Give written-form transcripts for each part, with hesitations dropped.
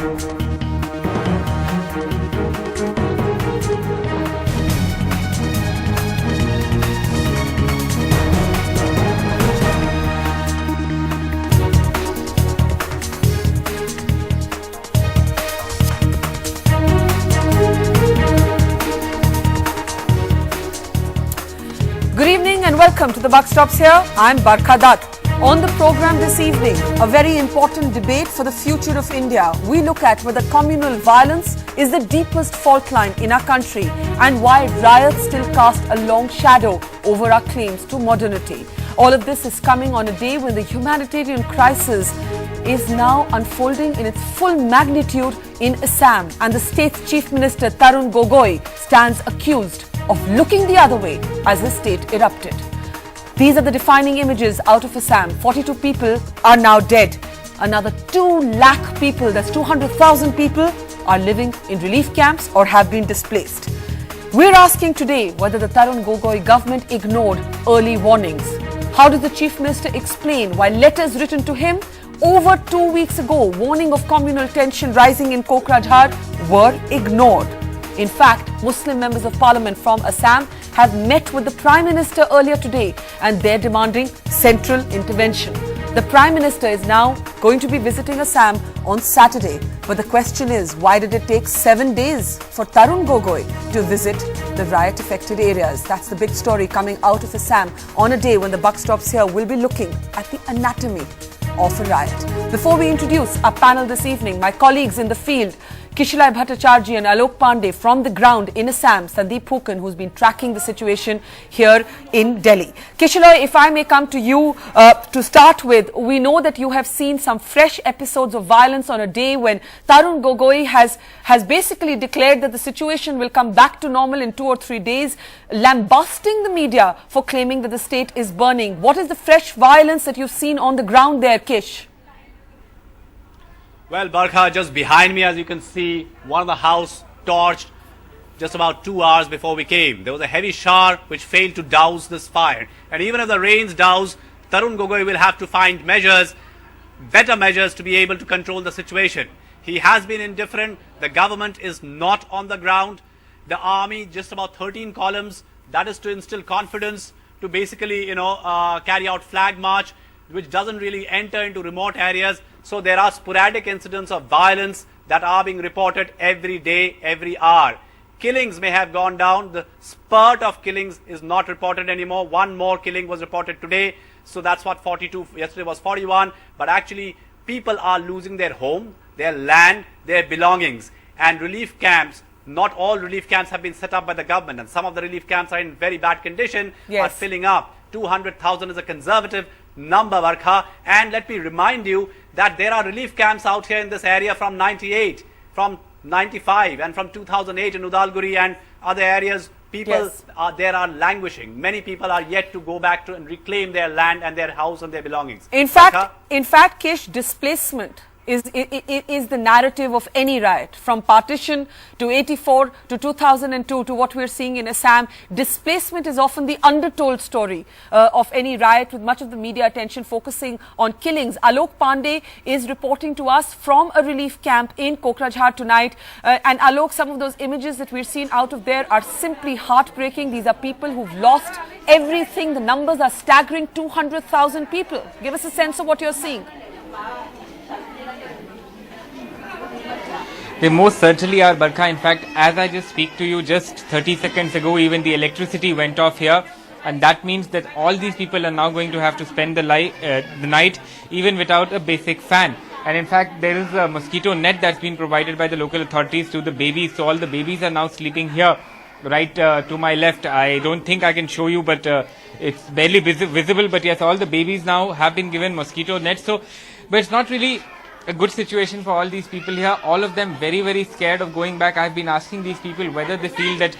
Good evening and welcome to the Buck Stops here. I'm Barkha Dutt. On the program this evening, a very important debate for the future of India. We look at whether communal violence is the deepest fault line in our country and why riots still cast a long shadow over our claims to modernity. All of this is coming on a day when the humanitarian crisis is now unfolding in its full magnitude in Assam, and the state's Chief Minister Tarun Gogoi stands accused of looking the other way as his state erupted. These are the defining images out of Assam. 42 people are now dead. Another 2 lakh people, that's 200,000 people, are living in relief camps or have been displaced. We're asking today whether the Tarun Gogoi government ignored early warnings. How does the Chief Minister explain why letters written to him over 2 weeks ago warning of communal tension rising in Kokrajhar were ignored? In fact, Muslim members of parliament from Assam have met with the Prime Minister earlier today and they're demanding central intervention. The Prime Minister is now going to be visiting Assam on Saturday. But the question is, why did it take 7 days for Tarun Gogoi to visit the riot-affected areas? That's the big story coming out of Assam on a day when the Buck Stops here will be looking at the anatomy of a riot. Before we introduce our panel this evening, my colleagues in the field, Kishalai Bhattacharjee and Alok Pandey from the ground in Assam, Sandeep Phukan, who's been tracking the situation here in Delhi. Kishalai, if I may come to you to start with, we know that you have seen some fresh episodes of violence on a day when Tarun Gogoi has basically declared that the situation will come back to normal in 2 or 3 days, lambasting the media for claiming that the state is burning. What is the fresh violence that you've seen on the ground there, Kish? Well, Barkha, just behind me, as you can see, one of the house torched just about 2 hours before we came. There was a heavy shower which failed to douse this fire. And even if the rains douse, Tarun Gogoi will have to find measures, better measures to be able to control the situation. He has been indifferent. The government is not on the ground. The army, just about 13 columns, that is to instill confidence, to basically, carry out flag march, which doesn't really enter into remote areas. So there are sporadic incidents of violence that are being reported every day, every hour. Killings may have gone down. The spurt of killings is not reported anymore. One more killing was reported today. So that's what 42, yesterday was 41. But actually, people are losing their home, their land, their belongings. And relief camps, not all relief camps have been set up by the government. And some of the relief camps are in very bad condition, are filling up. 200,000 is a conservative number, Barkha. And let me remind you that there are relief camps out here in this area from 98, from 95 and from 2008 in Udalguri and other areas. People there are languishing. Many people are yet to go back to and reclaim their land and their house and their belongings. In fact, Kish, displacement is the narrative of any riot, from partition to 84 to 2002 to what we're seeing in Assam. Displacement is often the undertold story of any riot, with much of the media attention focusing on killings. Alok Pandey is reporting to us from a relief camp in Kokrajhar tonight. And Alok, some of those images that we're seeing out of there are simply heartbreaking. These are people who've lost everything. The numbers are staggering, 200,000 people. Give us a sense of what you're seeing. They most certainly are, Barkha. In fact, as I just speak to you, just 30 seconds ago, even the electricity went off here. And that means that all these people are now going to have to spend the night even without a basic fan. And in fact, there is a mosquito net that's been provided by the local authorities to the babies. So all the babies are now sleeping here, right to my left. I don't think I can show you, but it's barely visible. But yes, all the babies now have been given mosquito nets. So, but it's not really a good situation for all these people here. All of them very, very scared of going back. I've been asking these people whether they feel that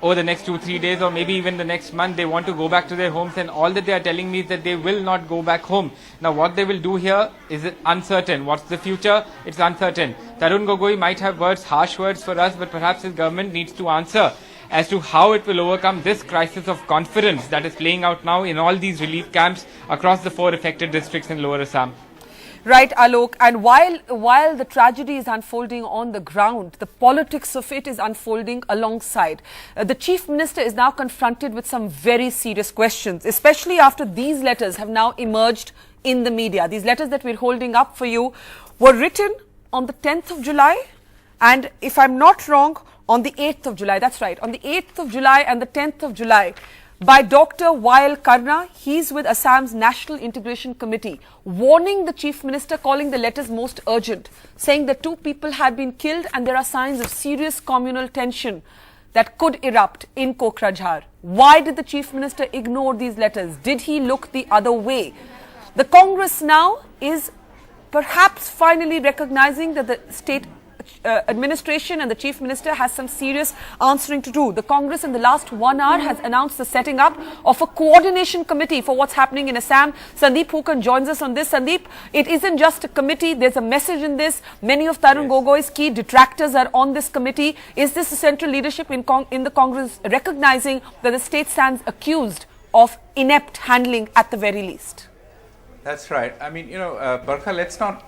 over the next 2-3 days or maybe even the next month they want to go back to their homes, and all that they are telling me is that they will not go back home. Now what they will do here is uncertain. What's the future? It's uncertain. Tarun Gogoi might have harsh words for us, but perhaps his government needs to answer as to how it will overcome this crisis of confidence that is playing out now in all these relief camps across the 4 affected districts in Lower Assam. Right, Alok. And while the tragedy is unfolding on the ground, the politics of it is unfolding alongside. The Chief Minister is now confronted with some very serious questions, especially after these letters have now emerged in the media. These letters that we're holding up for you were written on the 10th of July and, if I'm not wrong, on the 8th of July. That's right, on the 8th of July and the 10th of July. By Dr. Wael Karna. He's with Assam's National Integration Committee, warning the Chief Minister, calling the letters most urgent, saying that 2 people had been killed and there are signs of serious communal tension that could erupt in Kokrajhar. Why did the Chief Minister ignore these letters? Did he look the other way? The Congress now is perhaps finally recognizing that the state administration and the Chief Minister has some serious answering to do. The Congress in the last 1 hour has announced the setting up of a coordination committee for what's happening in Assam. Sandeep Hukan joins us on this. Sandeep, it isn't just a committee, there's a message in this. Many of Tarun Gogoi's key detractors are on this committee. Is this the central leadership in the Congress recognizing that the state stands accused of inept handling at the very least? That's right. I mean, Barkha, let's not,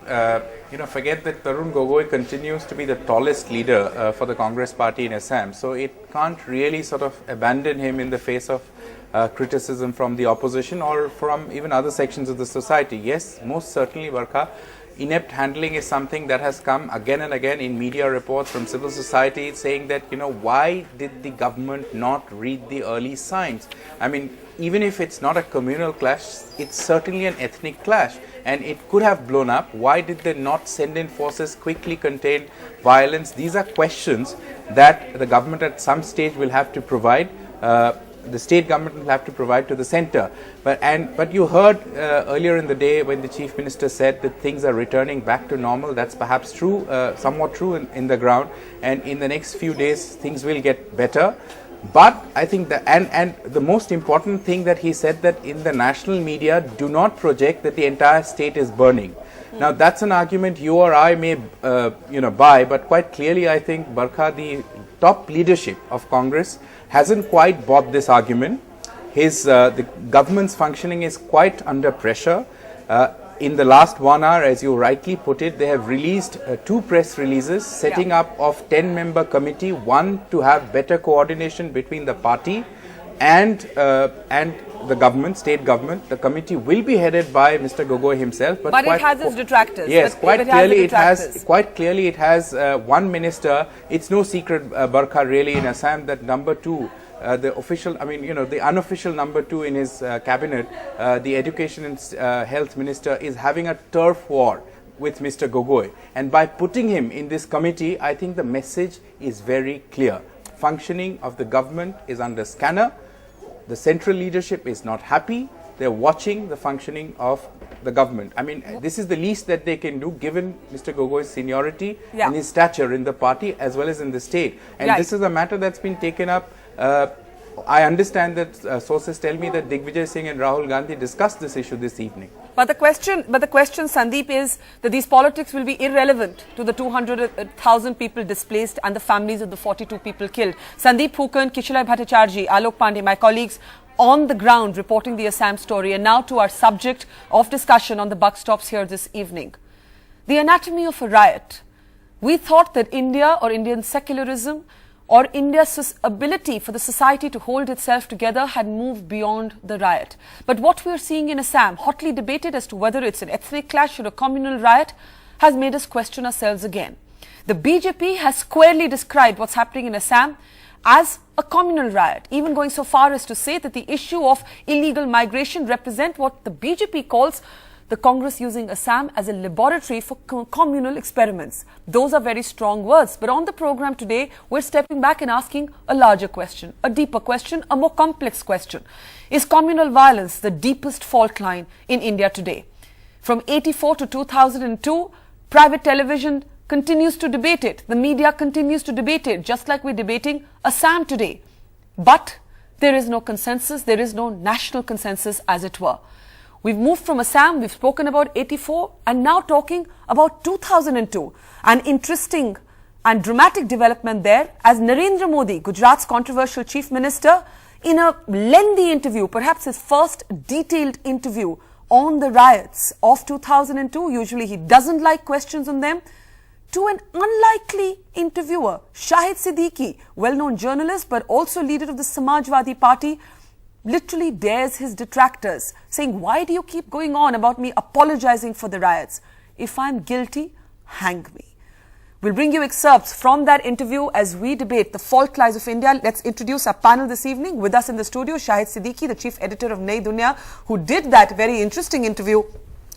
forget that Tarun Gogoi continues to be the tallest leader for the Congress party in Assam. So it can't really sort of abandon him in the face of criticism from the opposition or from even other sections of the society. Yes, most certainly, Barkha, inept handling is something that has come again and again in media reports from civil society saying that, why did the government not read the early signs? I mean, even if it's not a communal clash, it's certainly an ethnic clash and it could have blown up. Why did they not send in forces, quickly contain violence? These are questions that the government at some stage will have to provide. The state government will have to provide to the centre. But you heard earlier in the day when the Chief Minister said that things are returning back to normal. That's perhaps true, somewhat true in the ground, and in the next few days things will get better. But I think that, and the most important thing that he said, that in the national media do not project that the entire state is burning. Now that's an argument you or I may buy, but quite clearly I think, Barkha, the top leadership of Congress hasn't quite bought this argument. The government's functioning is quite under pressure. In the last 1 hour, as you rightly put it, they have released 2 press releases setting up of 10-member committee, one to have better coordination between the party and the government, state government. The committee will be headed by Mr. Gogoi himself, but it has its detractors. Yes, quite clearly it has one minister. It's no secret, Barkha, really, in Assam, that number 2. The official, the unofficial number 2 in his cabinet, the Education and Health Minister, is having a turf war with Mr. Gogoi. And by putting him in this committee, I think the message is very clear. Functioning of the government is under scanner. The central leadership is not happy. They're watching the functioning of the government. I mean, this is the least that they can do, given Mr. Gogoi's seniority and his stature in the party as well as in the state. And this is a matter that's been taken up. I understand that sources tell me that Digvijay Singh and Rahul Gandhi discussed this issue this evening. But the question, Sandeep, is that these politics will be irrelevant to the 200,000 people displaced and the families of the 42 people killed. Sandeep Hukan, Kishalai Bhattacharjee, Alok Pandey, my colleagues on the ground reporting the Assam story. And now to our subject of discussion on the buck stops here this evening. The anatomy of a riot. We thought that India or Indian secularism or India's ability for the society to hold itself together had moved beyond the riot. But what we are seeing in Assam, hotly debated as to whether it's an ethnic clash or a communal riot, has made us question ourselves again. The BJP has squarely described what's happening in Assam as a communal riot, even going so far as to say that the issue of illegal migration represent what the BJP calls the Congress using Assam as a laboratory for communal experiments. Those are very strong words. But on the program today, we're stepping back and asking a larger question, a deeper question, a more complex question. Is communal violence the deepest fault line in India today? From 84 to 2002, private television continues to debate it. The media continues to debate it, just like we're debating Assam today. But there is no consensus. There is no national consensus, as it were. We've moved from Assam, we've spoken about 84, and now talking about 2002. An interesting and dramatic development there, as Narendra Modi, Gujarat's controversial chief minister, in a lengthy interview, perhaps his first detailed interview on the riots of 2002. Usually he doesn't like questions on them. To an unlikely interviewer, Shahid Siddiqui, well-known journalist but also leader of the Samajwadi Party, literally dares his detractors, saying, why do you keep going on about me apologizing for the riots? If I'm guilty, hang me. We'll bring you excerpts from that interview as we debate the fault lines of India. Let's introduce our panel this evening. With us in the studio, Shahid Siddiqui, the chief editor of Nayi Dunya, who did that very interesting interview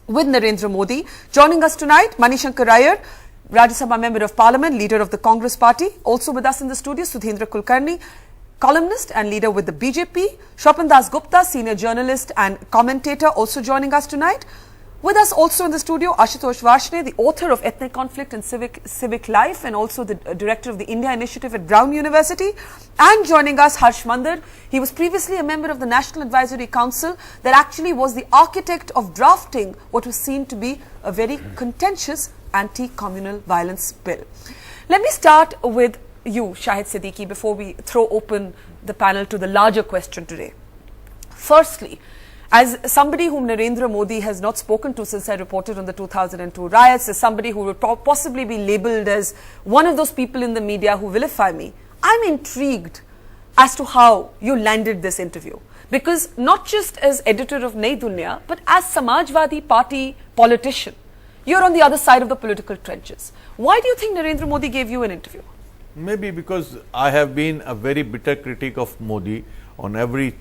with Narendra Modi. Joining us tonight, Manishankar Iyer, Rajya Sabha Member of Parliament, leader of the Congress Party. Also with us in the studio, Sudhindra Kulkarni, columnist and leader with the BJP. Shwapan Das Gupta, senior journalist and commentator, also joining us tonight. With us also in the studio, Ashutosh Varshney, the author of Ethnic Conflict and Civic Life and also the director of the India Initiative at Brown University. And joining us, Harsh Mandar. He was previously a member of the National Advisory Council that actually was the architect of drafting what was seen to be a very contentious anti-communal violence bill. Let me start with you, Shahid Siddiqui, before we throw open the panel to the larger question today. Firstly, as somebody whom Narendra Modi has not spoken to since I reported on the 2002 riots, as somebody who would possibly be labelled as one of those people in the media who vilify me, I'm intrigued as to how you landed this interview. Because not just as editor of Nayi Dunya, but as Samajwadi Party politician, you're on the other side of the political trenches. Why do you think Narendra Modi gave you an interview? Maybe because I have been a very bitter critic of Modi on every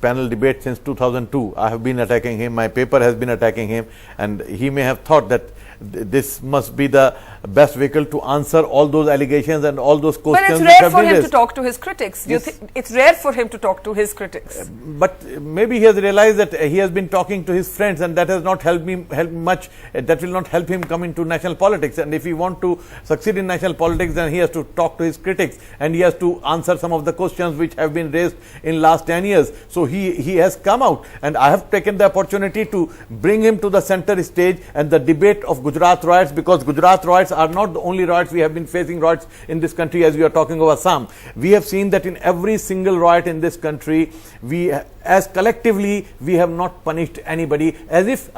panel debate since 2002. I have been attacking him, my paper has been attacking him, and he may have thought that this must be the best vehicle to answer all those allegations and all those questions. But it's rare for him to talk to his critics. Yes. It's rare for him to talk to his critics. But maybe he has realized that he has been talking to his friends, and that has not helped much. That will not help him come into national politics. And if he wants to succeed in national politics, then he has to talk to his critics, and he has to answer some of the questions which have been raised in last 10 years. So he has come out, and I have taken the opportunity to bring him to the center stage and the debate of Gujarat riots, because Gujarat riots are not the only riots. We have been facing riots in this country as we are talking of Assam. We have seen that in every single riot in this country, as collectively, we have not punished anybody, as if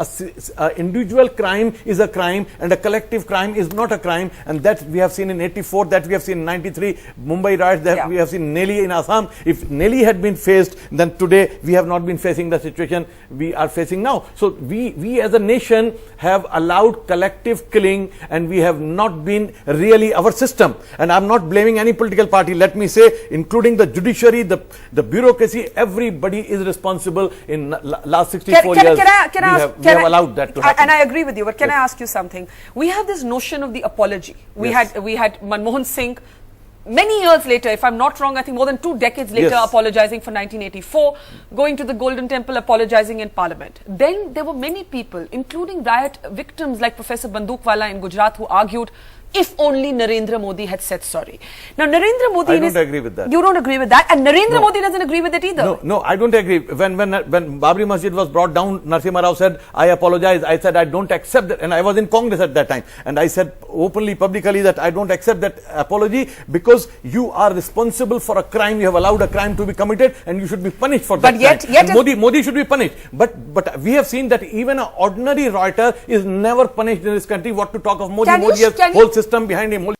an individual crime is a crime and a collective crime is not a crime. And that we have seen in 84, that we have seen in 93 Mumbai riots, that we have seen Nelly in Assam. If Nelly had been faced, then today we have not been facing the situation we are facing now. So we as a nation have allowed collective killing, and we have not been really our system. And I'm not blaming any political party, let me say, including the judiciary, the bureaucracy, everybody is responsible. In last 64 years, we have allowed that to happen. And I agree with you, but can I ask you something? We have this notion of the apology. We had Manmohan Singh, many years later, if I'm not wrong, I think more than 2 decades later, apologizing for 1984, going to the Golden Temple, apologizing in Parliament. Then there were many people, including riot victims like Professor Bandukwala in Gujarat, who argued, if only Narendra Modi had said sorry. Now, Narendra Modi... I don't agree with that. You don't agree with that? And Narendra Modi doesn't agree with it either. No, I don't agree. When Babri Masjid was brought down, Narasimha Rao said, I apologize. I said, I don't accept that. And I was in Congress at that time. And I said openly, publicly, that I don't accept that apology, because you are responsible for a crime. You have allowed a crime to be committed, and you should be punished for that crime. Modi should be punished. But we have seen that even an ordinary rioter is never punished in this country. What to talk of Modi? Modi has whole system behind him, whole